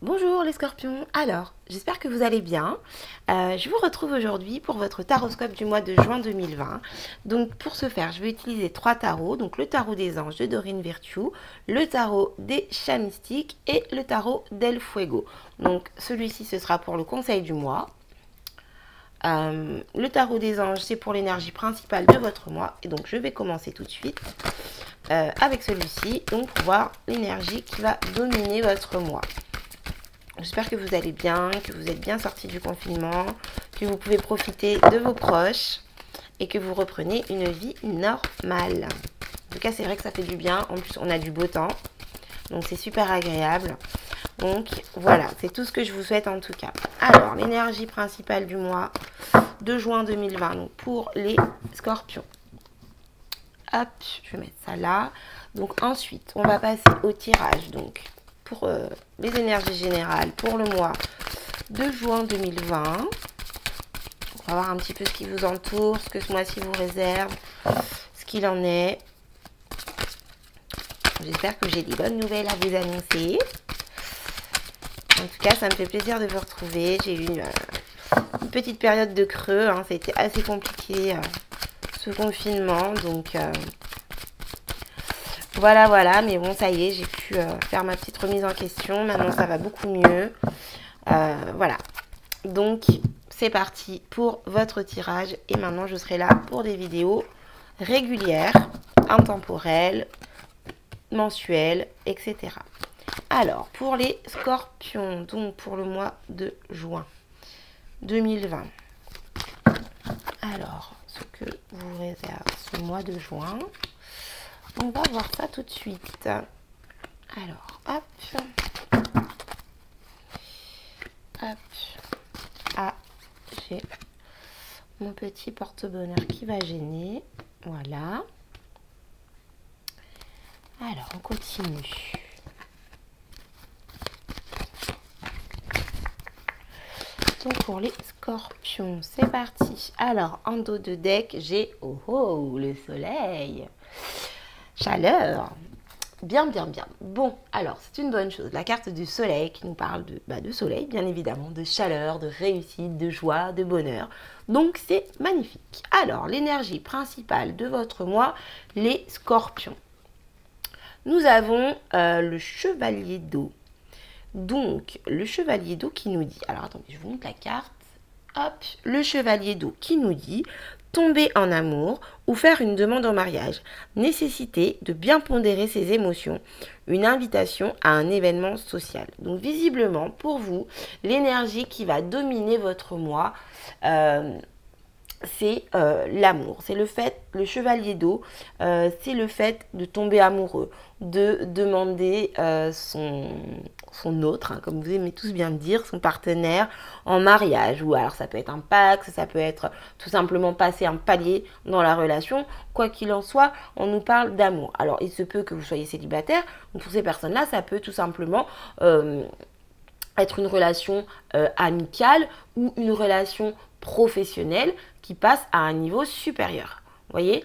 Bonjour les scorpions, alors j'espère que vous allez bien. Je vous retrouve aujourd'hui pour votre taroscope du mois de juin 2020. Donc pour ce faire, je vais utiliser trois tarots, donc le tarot des anges de Dorine Virtue, le tarot des chats mystiques et le tarot d'El Fuego. Donc celui-ci ce sera pour le conseil du mois. Le tarot des anges c'est pour l'énergie principale de votre mois et donc je vais commencer tout de suite avec celui-ci, donc pour voir l'énergie qui va dominer votre mois. J'espère que vous allez bien, que vous êtes bien sortis du confinement, que vous pouvez profiter de vos proches et que vous reprenez une vie normale. En tout cas, c'est vrai que ça fait du bien. En plus, on a du beau temps. Donc, c'est super agréable. Donc, voilà, c'est tout ce que je vous souhaite en tout cas. Alors, l'énergie principale du mois de juin 2020, donc pour les scorpions. Hop, je vais mettre ça là. Donc, ensuite, on va passer au tirage. Donc, pour les énergies générales pour le mois de juin 2020. On va voir un petit peu ce qui vous entoure, ce que ce mois-ci vous réserve, ce qu'il en est. J'espère que j'ai des bonnes nouvelles à vous annoncer. En tout cas, ça me fait plaisir de vous retrouver. J'ai eu une petite période de creux. Hein. Ça a été assez compliqué ce confinement. Donc voilà, mais bon, ça y est, j'ai pu faire ma petite remise en question. Maintenant, ça va beaucoup mieux. Voilà. Donc, c'est parti pour votre tirage. Et maintenant, je serai là pour des vidéos régulières, intemporelles, mensuelles, etc. Alors, pour les scorpions, donc pour le mois de juin 2020. Alors, ce que vous réserve ce mois de juin. On va voir ça tout de suite. Alors, hop. Hop. Ah, j'ai mon petit porte-bonheur qui va gêner. Voilà. Alors, on continue. Donc, pour les scorpions, c'est parti. Alors, en dos de deck, j'ai le soleil. Chaleur. Bien. Bon, alors, c'est une bonne chose. La carte du soleil qui nous parle de soleil, bien évidemment, de chaleur, de réussite, de joie, de bonheur. Donc, c'est magnifique. Alors, l'énergie principale de votre mois, les scorpions. Nous avons le chevalier d'eau. Donc, le chevalier d'eau qui nous dit... Alors, attendez, je vous montre la carte. Hop, le chevalier d'eau qui nous dit... Tomber en amour ou faire une demande en mariage. Nécessité de bien pondérer ses émotions. Une invitation à un événement social. Donc visiblement, pour vous, l'énergie qui va dominer votre mois, c'est l'amour. C'est le chevalier d'eau, c'est le fait de tomber amoureux, de demander son autre, hein, comme vous aimez tous bien le dire, son partenaire en mariage. Ou alors ça peut être un pacte, ça peut être tout simplement passer un palier dans la relation. Quoi qu'il en soit, on nous parle d'amour. Alors il se peut que vous soyez célibataire, donc pour ces personnes-là, ça peut tout simplement... être une relation amicale ou une relation professionnelle qui passe à un niveau supérieur. Vous voyez,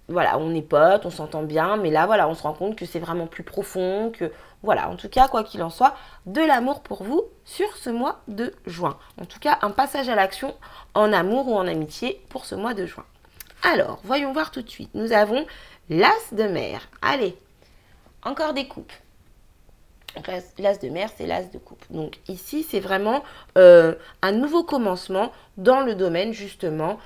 voilà, on est potes, on s'entend bien, mais là, voilà, on se rend compte que c'est vraiment plus profond, que, voilà, en tout cas, quoi qu'il en soit, de l'amour pour vous sur ce mois de juin. En tout cas, un passage à l'action en amour ou en amitié pour ce mois de juin. Alors, voyons voir tout de suite. Nous avons l'as de mer. Allez, encore des coupes. L'as de mer, c'est l'as de coupe. Donc ici, c'est vraiment un nouveau commencement dans le domaine justement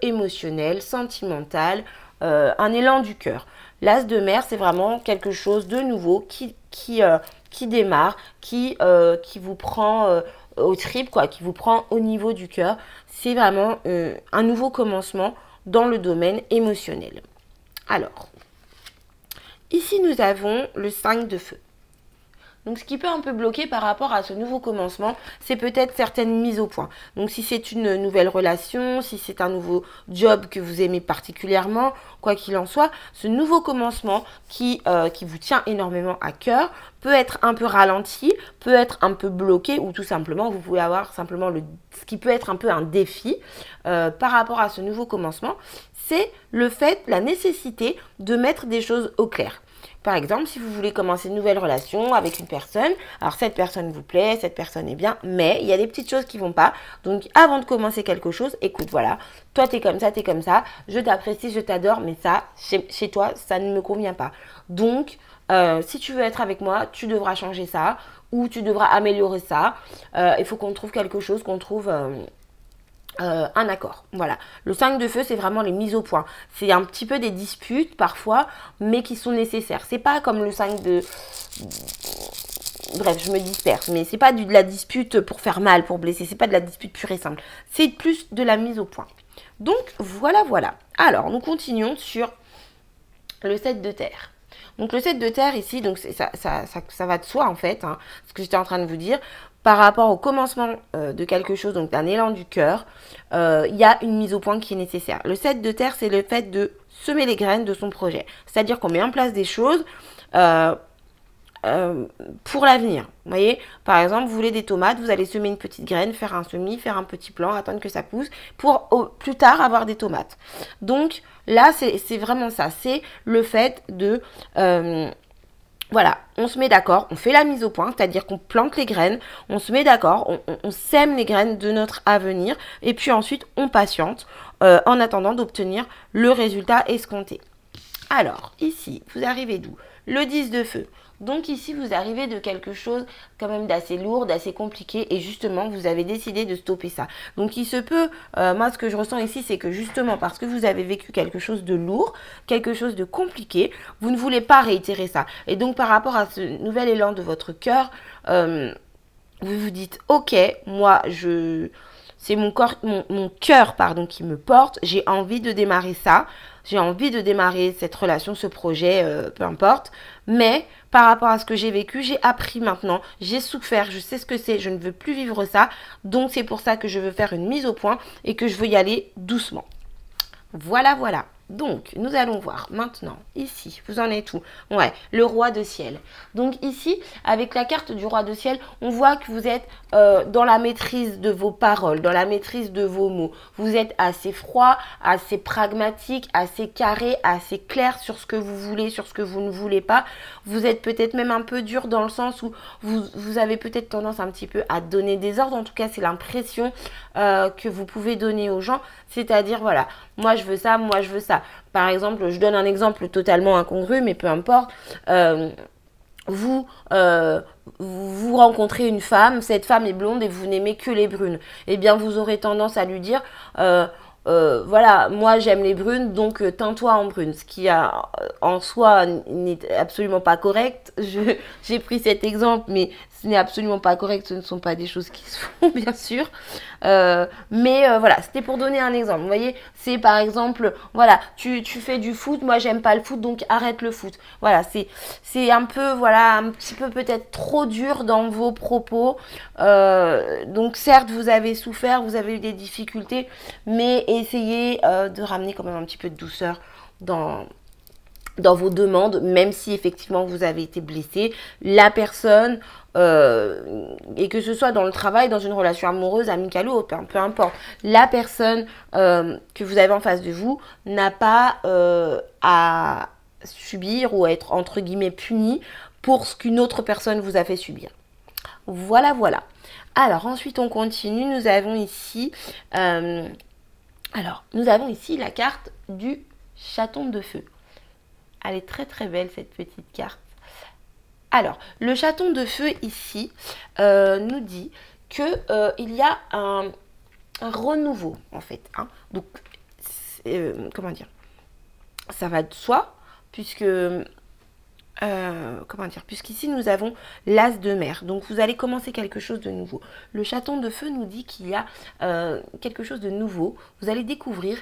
émotionnel, sentimental, un élan du cœur. L'as de mer, c'est vraiment quelque chose de nouveau qui démarre, qui vous prend au trip, quoi, qui vous prend au niveau du cœur. C'est vraiment un nouveau commencement dans le domaine émotionnel. Alors, ici, nous avons le 5 de feu. Donc, ce qui peut un peu bloquer par rapport à ce nouveau commencement, c'est peut-être certaines mises au point. Donc, si c'est une nouvelle relation, si c'est un nouveau job que vous aimez particulièrement, quoi qu'il en soit, ce nouveau commencement qui vous tient énormément à cœur peut être un peu ralenti, peut être un peu bloqué ou tout simplement, vous pouvez avoir simplement ce qui peut être un peu un défi par rapport à ce nouveau commencement, c'est le fait, la nécessité de mettre des choses au clair. Par exemple, si vous voulez commencer une nouvelle relation avec une personne, alors cette personne vous plaît, cette personne est bien, mais il y a des petites choses qui vont pas. Donc avant de commencer quelque chose, écoute, voilà, toi t'es comme ça, je t'apprécie, je t'adore, mais ça, chez toi, ça ne me convient pas. Donc, si tu veux être avec moi, tu devras changer ça ou tu devras améliorer ça. Il faut qu'on trouve quelque chose, qu'on trouve... un accord. Voilà. Le 5 de feu, c'est vraiment les mises au point. C'est un petit peu des disputes parfois, mais qui sont nécessaires. C'est pas comme le 5 de... Bref, je me disperse, mais c'est pas de la dispute pour faire mal, pour blesser. C'est pas de la dispute pure et simple. C'est plus de la mise au point. Donc, voilà, voilà. Alors, nous continuons sur le 7 de terre. Donc, le 7 de terre ici, donc ça va de soi en fait, hein, ce que j'étais en train de vous dire. Par rapport au commencement de quelque chose, donc d'un élan du cœur, il y a une mise au point qui est nécessaire. Le 7 de terre, c'est le fait de semer les graines de son projet. C'est-à-dire qu'on met en place des choses pour l'avenir. Vous voyez, par exemple, vous voulez des tomates, vous allez semer une petite graine, faire un semis, faire un petit plan, attendre que ça pousse, pour plus tard avoir des tomates. Donc là, c'est vraiment ça. C'est le fait de... voilà, on se met d'accord, on fait la mise au point, c'est-à-dire qu'on plante les graines, on se met d'accord, on sème les graines de notre avenir et puis ensuite on patiente en attendant d'obtenir le résultat escompté. Alors, ici, vous arrivez d'où? Le 10 de feu. Donc ici, vous arrivez de quelque chose quand même d'assez lourd, d'assez compliqué et justement, vous avez décidé de stopper ça. Donc il se peut, moi ce que je ressens ici, c'est que justement parce que vous avez vécu quelque chose de lourd, quelque chose de compliqué, vous ne voulez pas réitérer ça. Et donc par rapport à ce nouvel élan de votre cœur, vous vous dites, ok, moi c'est mon cœur pardon, qui me porte, j'ai envie de démarrer ça, j'ai envie de démarrer cette relation, ce projet, peu importe, mais par rapport à ce que j'ai vécu, j'ai appris maintenant, j'ai souffert, je sais ce que c'est, je ne veux plus vivre ça, donc c'est pour ça que je veux faire une mise au point et que je veux y aller doucement. Voilà, voilà. Donc, nous allons voir maintenant, ici, vous en êtes où? Ouais, le roi de ciel. Donc ici, avec la carte du roi de ciel, on voit que vous êtes dans la maîtrise de vos paroles, dans la maîtrise de vos mots. Vous êtes assez froid, assez pragmatique, assez carré, assez clair sur ce que vous voulez, sur ce que vous ne voulez pas. Vous êtes peut-être même un peu dur dans le sens où vous avez peut-être tendance un petit peu à donner des ordres. En tout cas, c'est l'impression que vous pouvez donner aux gens. C'est-à-dire, voilà, moi je veux ça, moi je veux ça. Par exemple, je donne un exemple totalement incongru, mais peu importe. Vous rencontrez une femme, cette femme est blonde et vous n'aimez que les brunes. Eh bien, vous aurez tendance à lui dire... voilà, moi j'aime les brunes, donc teins-toi en brune. Ce qui en soi n'est absolument pas correct. J'ai pris cet exemple, mais ce n'est absolument pas correct. Ce ne sont pas des choses qui se font, bien sûr. Mais voilà, c'était pour donner un exemple. Vous voyez, c'est par exemple, voilà, tu fais du foot, moi j'aime pas le foot, donc arrête le foot. Voilà, c'est un peu, voilà, un petit peu peut-être trop dur dans vos propos. Donc certes, vous avez souffert, vous avez eu des difficultés, mais essayez de ramener quand même un petit peu de douceur dans vos demandes, même si effectivement vous avez été blessé. La personne, et que ce soit dans le travail, dans une relation amoureuse, amicale ou autre, peu importe, la personne que vous avez en face de vous n'a pas à subir ou à être entre guillemets punie pour ce qu'une autre personne vous a fait subir. Voilà, voilà. Alors ensuite on continue, nous avons ici... nous avons ici la carte du chaton de feu. Elle est très très belle cette petite carte. Alors, le chaton de feu ici nous dit que il y a un renouveau en fait. Hein. Donc, comment dire? Ça va de soi puisque... puisqu'ici nous avons l'as de mer, donc vous allez commencer quelque chose de nouveau. Le chaton de feu nous dit qu'il y a quelque chose de nouveau, vous allez découvrir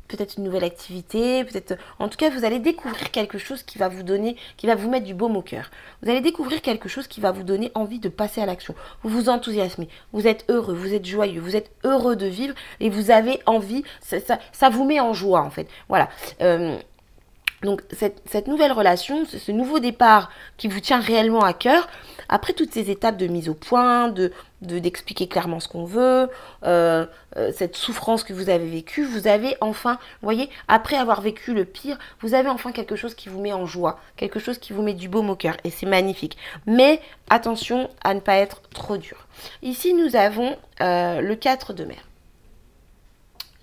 peut-être une nouvelle activité, peut-être, en tout cas vous allez découvrir quelque chose qui va vous donner, qui va vous mettre du baume au cœur. Vous allez découvrir quelque chose qui va vous donner envie de passer à l'action. Vous vous enthousiasmez, vous êtes heureux, vous êtes joyeux, vous êtes heureux de vivre et vous avez envie, ça vous met en joie en fait. Voilà. Donc cette nouvelle relation, ce nouveau départ qui vous tient réellement à cœur, après toutes ces étapes de mise au point, d'expliquer clairement ce qu'on veut, cette souffrance que vous avez vécue, vous avez enfin, vous voyez, après avoir vécu le pire, vous avez enfin quelque chose qui vous met en joie, quelque chose qui vous met du baume au cœur, et c'est magnifique. Mais attention à ne pas être trop dur. Ici, nous avons le 4 de mer.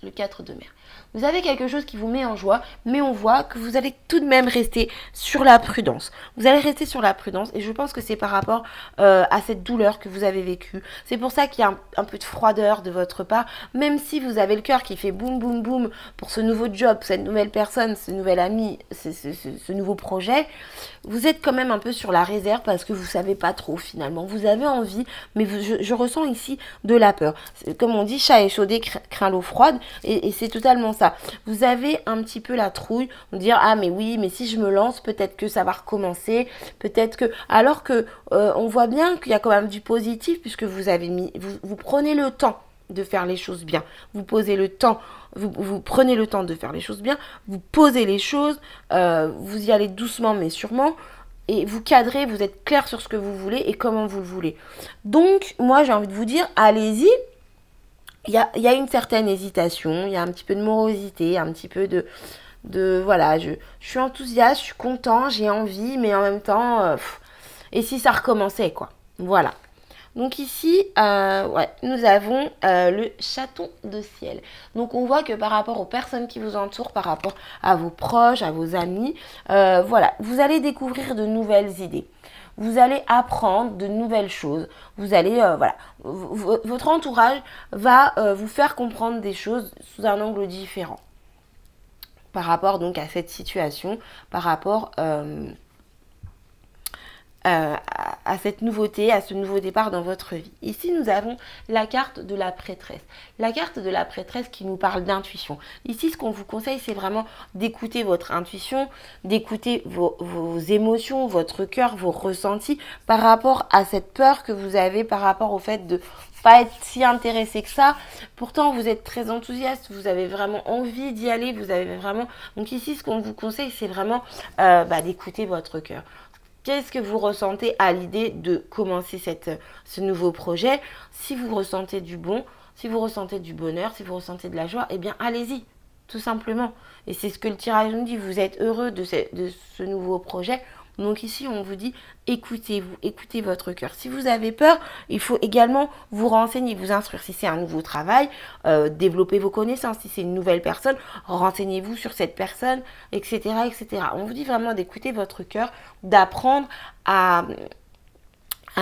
Le 4 de mer. Vous avez quelque chose qui vous met en joie, mais on voit que vous allez tout de même rester sur la prudence. Vous allez rester sur la prudence et je pense que c'est par rapport à cette douleur que vous avez vécue. C'est pour ça qu'il y a un peu de froideur de votre part, même si vous avez le cœur qui fait boum boum boum pour ce nouveau job, cette nouvelle personne, ce nouvel ami, ce nouveau projet. Vous êtes quand même un peu sur la réserve parce que vous ne savez pas trop finalement. Vous avez envie, mais je ressens ici de la peur. Comme on dit, chat échaudé craint l'eau froide et c'est totalement ça. Vous avez un petit peu la trouille de dire ah mais oui mais si je me lance peut-être que ça va recommencer, peut-être que alors que on voit bien qu'il y a quand même du positif puisque vous avez mis vous prenez le temps de faire les choses bien, vous posez le temps, vous prenez le temps de faire les choses bien, vous posez les choses, vous y allez doucement mais sûrement. Et vous cadrez, vous êtes clair sur ce que vous voulez et comment vous le voulez. Donc moi j'ai envie de vous dire allez-y. Il y a une certaine hésitation, il y a un petit peu de morosité, un petit peu de voilà, je suis enthousiaste, je suis content, j'ai envie, mais en même temps, et si ça recommençait, quoi. Voilà. Donc ici, ouais, nous avons le chaton de ciel. Donc on voit que par rapport aux personnes qui vous entourent, par rapport à vos proches, à vos amis, voilà, vous allez découvrir de nouvelles idées. Vous allez apprendre de nouvelles choses. Vous allez, voilà, votre entourage va vous faire comprendre des choses sous un angle différent. Par rapport donc à cette situation, par rapport à cette nouveauté, à ce nouveau départ dans votre vie. Ici, nous avons la carte de la prêtresse. La carte de la prêtresse qui nous parle d'intuition. Ici, ce qu'on vous conseille, c'est vraiment d'écouter votre intuition, d'écouter vos émotions, votre cœur, vos ressentis par rapport à cette peur que vous avez, par rapport au fait de pas être si intéressé que ça. Pourtant, vous êtes très enthousiaste, vous avez vraiment envie d'y aller, vous avez vraiment... Donc ici, ce qu'on vous conseille, c'est vraiment d'écouter votre cœur. Qu'est-ce que vous ressentez à l'idée de commencer ce nouveau projet? Si vous ressentez du bon, si vous ressentez du bonheur, si vous ressentez de la joie, eh bien allez-y, tout simplement. Et c'est ce que le tirage nous dit, vous êtes heureux de ce nouveau projet. Donc ici, on vous dit, écoutez-vous, écoutez votre cœur. Si vous avez peur, il faut également vous renseigner, vous instruire. Si c'est un nouveau travail, développer vos connaissances. Si c'est une nouvelle personne, renseignez-vous sur cette personne, etc., etc. On vous dit vraiment d'écouter votre cœur, d'apprendre à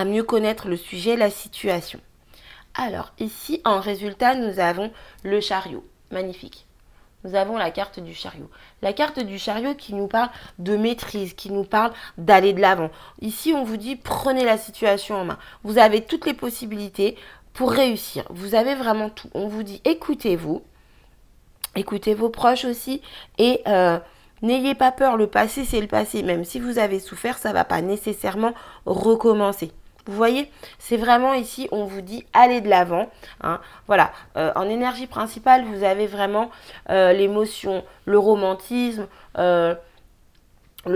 mieux connaître le sujet, la situation. Alors ici, en résultat, nous avons le chariot. Magnifique. Nous avons la carte du chariot. La carte du chariot qui nous parle de maîtrise, qui nous parle d'aller de l'avant. Ici, on vous dit, prenez la situation en main. Vous avez toutes les possibilités pour réussir. Vous avez vraiment tout. On vous dit, écoutez-vous. Écoutez vos proches aussi. Et n'ayez pas peur, le passé, c'est le passé. Même si vous avez souffert, ça ne va pas nécessairement recommencer. Vous voyez, c'est vraiment ici, on vous dit, allez de l'avant. Hein. Voilà, en énergie principale, vous avez vraiment l'émotion, le romantisme, le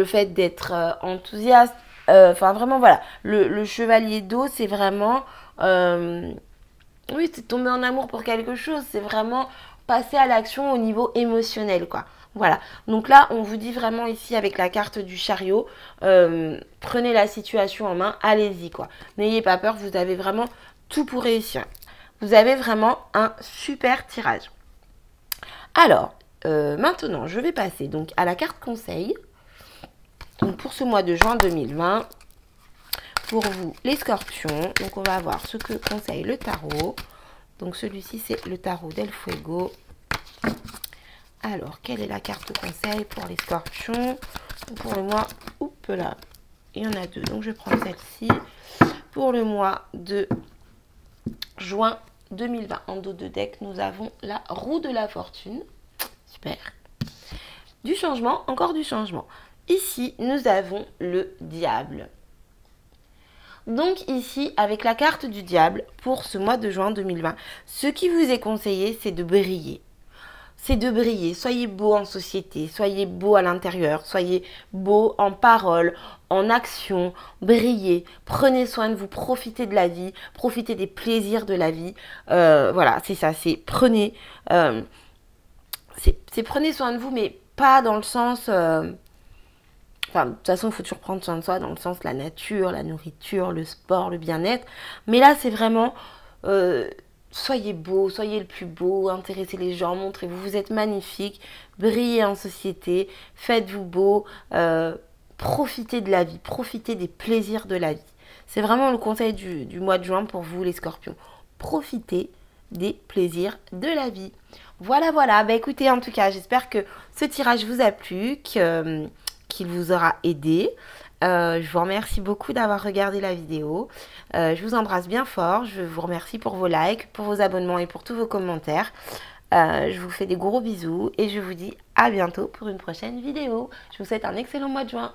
fait d'être enthousiaste. Enfin, vraiment, voilà, le chevalier d'eau, c'est vraiment... oui, c'est tomber en amour pour quelque chose. C'est vraiment passer à l'action au niveau émotionnel, quoi. Voilà, donc là, on vous dit vraiment ici avec la carte du chariot, prenez la situation en main, allez-y quoi. N'ayez pas peur, vous avez vraiment tout pour réussir. Vous avez vraiment un super tirage. Alors, maintenant, je vais passer donc à la carte conseil. Donc pour ce mois de juin 2020, pour vous les scorpions, donc on va voir ce que conseille le tarot. Donc celui-ci, c'est le tarot del Fuego. Alors, quelle est la carte conseil pour les scorpions? Pour le mois, oups là, il y en a deux, donc je prends celle-ci. Pour le mois de juin 2020, en dos de deck, nous avons la roue de la fortune. Super. Du changement, encore du changement. Ici, nous avons le diable. Donc ici, avec la carte du diable, pour ce mois de juin 2020, ce qui vous est conseillé, c'est de briller. c'est de briller. Soyez beau en société, soyez beau à l'intérieur, soyez beau en parole, en action, brillez. Prenez soin de vous, profitez de la vie, profitez des plaisirs de la vie. Voilà, c'est ça, c'est prenez soin de vous, mais pas dans le sens... Enfin, de toute façon, il faut toujours prendre soin de soi dans le sens de la nature, la nourriture, le sport, le bien-être. Mais là, c'est vraiment... soyez beau, soyez le plus beau, intéressez les gens, montrez-vous, vous êtes magnifique, brillez en société, faites-vous beau, profitez de la vie, profitez des plaisirs de la vie. C'est vraiment le conseil du mois de juin pour vous les scorpions. Profitez des plaisirs de la vie. Voilà, voilà. Bah écoutez, en tout cas, j'espère que ce tirage vous a plu, qu'il vous aura aidé. Je vous remercie beaucoup d'avoir regardé la vidéo. Je vous embrasse bien fort. Je vous remercie pour vos likes, pour vos abonnements et pour tous vos commentaires. Je vous fais des gros bisous et je vous dis à bientôt pour une prochaine vidéo. Je vous souhaite un excellent mois de juin.